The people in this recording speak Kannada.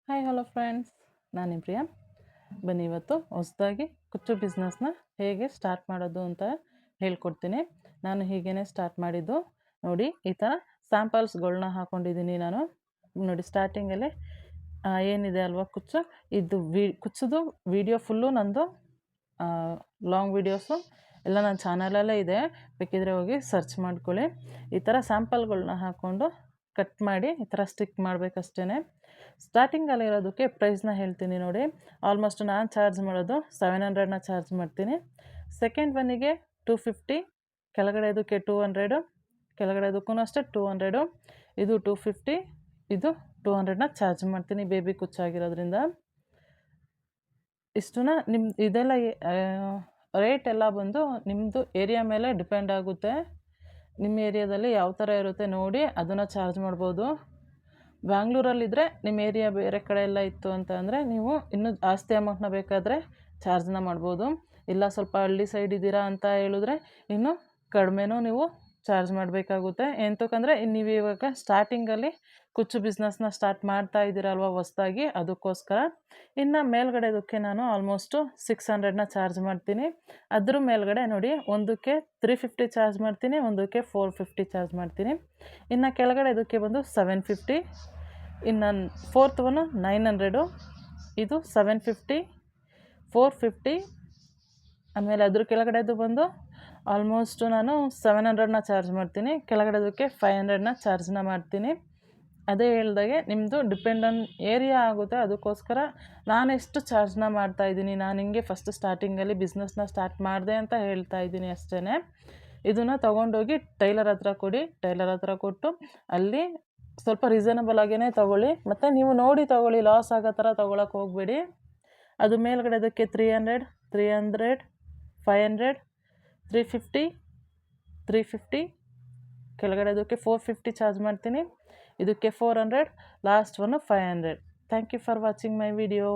ಹಾಯ್ ಹಲೋ ಫ್ರೆಂಡ್ಸ್, ನಾನು ಪ್ರಿಯಾ. ಬನ್ನಿ ಇವತ್ತು ಹೊಸದಾಗಿ ಕುಚ್ಚು ಬಿಸ್ನೆಸ್ನ ಹೇಗೆ ಸ್ಟಾರ್ಟ್ ಮಾಡೋದು ಅಂತ ಹೇಳ್ಕೊಡ್ತೀನಿ. ನಾನು ಹೀಗೇ ಸ್ಟಾರ್ಟ್ ಮಾಡಿದ್ದು. ನೋಡಿ, ಈ ಥರ ಸ್ಯಾಂಪಲ್ಸ್ಗಳನ್ನ ಹಾಕ್ಕೊಂಡಿದ್ದೀನಿ ನಾನು. ನೋಡಿ, ಸ್ಟಾರ್ಟಿಂಗಲ್ಲಿ ಏನಿದೆ ಅಲ್ವಾ ಕುಚ್ಚು, ಇದು ಕುಚ್ಚದು ವಿಡಿಯೋ ಫುಲ್ಲು ನಂದು ಲಾಂಗ್ ವೀಡಿಯೋಸು ಎಲ್ಲ ನನ್ನ ಚಾನಲಲ್ಲೇ ಇದೆ. ಬೇಕಿದ್ರೆ ಹೋಗಿ ಸರ್ಚ್ ಮಾಡ್ಕೊಳ್ಳಿ. ಈ ಥರ ಸ್ಯಾಂಪಲ್ಗಳನ್ನ ಹಾಕ್ಕೊಂಡು ಕಟ್ ಮಾಡಿ ಈ ಥರ ಸ್ಟಿಕ್ ಮಾಡಬೇಕಷ್ಟೇ. ಸ್ಟಾರ್ಟಿಂಗಲ್ಲಿರೋದಕ್ಕೆ ಪ್ರೈಸ್ನ ಹೇಳ್ತೀನಿ ನೋಡಿ. ಆಲ್ಮೋಸ್ಟ್ ನಾನು ಚಾರ್ಜ್ ಮಾಡೋದು 700ನ ಚಾರ್ಜ್ ಮಾಡ್ತೀನಿ. ಸೆಕೆಂಡ್ ಒನ್ನಿಗೆ 250, ಕೆಳಗಡೆದಕ್ಕೆ 200, ಕೆಳಗಡೆದಕ್ಕೂ ಅಷ್ಟೇ 200, ಇದು 250, ಇದು 200ನ ಚಾರ್ಜ್ ಮಾಡ್ತೀನಿ ಬೇಬಿ ಕುಚ್ಚಾಗಿರೋದ್ರಿಂದ. ಇಷ್ಟನ್ನ ಇದೆಲ್ಲ ರೇಟ್ ಎಲ್ಲ ಬಂದು ನಿಮ್ಮದು ಏರಿಯಾ ಮೇಲೆ ಡಿಪೆಂಡ್ ಆಗುತ್ತೆ. ನಿಮ್ಮ ಏರಿಯಾದಲ್ಲಿ ಯಾವ ಥರ ಇರುತ್ತೆ ನೋಡಿ ಅದನ್ನು ಚಾರ್ಜ್ ಮಾಡ್ಬೋದು. ಬ್ಯಾಂಗ್ಳೂರಲ್ಲಿದ್ದರೆ ನಿಮ್ಮ ಏರಿಯಾ ಬೇರೆ ಕಡೆ ಎಲ್ಲ ಇತ್ತು ಅಂತ ಅಂದರೆ ನೀವು ಇನ್ನೂ ಜಾಸ್ತಿ ಅಮೌಂಟ್ನ ಬೇಕಾದರೆ ಚಾರ್ಜ್ನ ಮಾಡ್ಬೋದು. ಇಲ್ಲ ಸ್ವಲ್ಪ ಹಳ್ಳಿ ಸೈಡ್ ಇದ್ದೀರಾ ಅಂತ ಹೇಳಿದ್ರೆ ಇನ್ನು ಕಡಿಮೆನೂ ನೀವು ಚಾರ್ಜ್ ಮಾಡಬೇಕಾಗುತ್ತೆ. ಎಂತಕ್ಕಂದರೆ ನೀವು ಇವಾಗ ಸ್ಟಾರ್ಟಿಂಗಲ್ಲಿ ಕುಚ್ಚು ಬಿಸ್ನೆಸ್ನ ಸ್ಟಾರ್ಟ್ ಮಾಡ್ತಾ ಇದ್ದೀರಲ್ವ ಹೊಸ್ದಾಗಿ, ಅದಕ್ಕೋಸ್ಕರ. ಇನ್ನು ಮೇಲ್ಗಡೆದಕ್ಕೆ ನಾನು ಆಲ್ಮೋಸ್ಟು 600ನ ಚಾರ್ಜ್ ಮಾಡ್ತೀನಿ. ಅದ್ರ ಮೇಲ್ಗಡೆ ನೋಡಿ, ಒಂದಕ್ಕೆ 350 ಚಾರ್ಜ್ ಮಾಡ್ತೀನಿ, ಒಂದಕ್ಕೆ 450 ಚಾರ್ಜ್ ಮಾಡ್ತೀನಿ. ಇನ್ನು ಕೆಳಗಡೆ ಇದಕ್ಕೆ ಬಂದು 750, ಇನ್ನು ಫೋರ್ತ್ ಒನ್ನು 900, ಇದು 750, 450, ಆಮೇಲೆ ಅದ್ರ ಕೆಳಗಡೆದು ಬಂದು ಆಲ್ಮೋಸ್ಟು ನಾನು 700ನ ಚಾರ್ಜ್ ಮಾಡ್ತೀನಿ. ಕೆಳಗಡೆದಕ್ಕೆ 500ನ ಚಾರ್ಜ್ನ ಮಾಡ್ತೀನಿ. ಅದೇ ಹೇಳ್ದಾಗೆ ನಿಮ್ಮದು ಡಿಪೆಂಡ್ ಆನ್ ಏರಿಯಾ ಆಗುತ್ತೆ. ಅದಕ್ಕೋಸ್ಕರ ನಾನು ಎಷ್ಟು ಚಾರ್ಜ್ನ ಮಾಡ್ತಾಯಿದ್ದೀನಿ, ನಾನು ಹಿಂಗೆ ಫಸ್ಟ್ ಸ್ಟಾರ್ಟಿಂಗಲ್ಲಿ ಬಿಸ್ನೆಸ್ನ ಸ್ಟಾರ್ಟ್ ಮಾಡಿದೆ ಅಂತ ಹೇಳ್ತಾ ಇದ್ದೀನಿ ಅಷ್ಟೇ. ಇದನ್ನು ತೊಗೊಂಡೋಗಿ ಟೈಲರ್ ಹತ್ರ ಕೊಡಿ. ಟೈಲರ್ ಹತ್ರ ಕೊಟ್ಟು ಅಲ್ಲಿ ಸ್ವಲ್ಪ ರೀಸನಬಲ್ ಆಗೇ ತೊಗೊಳ್ಳಿ. ಮತ್ತು ನೀವು ನೋಡಿ ತೊಗೊಳ್ಳಿ, ಲಾಸ್ ಆಗೋ ಥರ ತೊಗೊಳಕ್ಕೆ ಹೋಗಬೇಡಿ. ಅದು ಮೇಲ್ಗಡೆದಕ್ಕೆ 300, 500, 350, ಕೆಳಗಡೆದಕ್ಕೆ 450 ಚಾರ್ಜ್ ಮಾಡ್ತೀನಿ. ಇದಕ್ಕೆ 400, last one 500. Thank you for watching my video.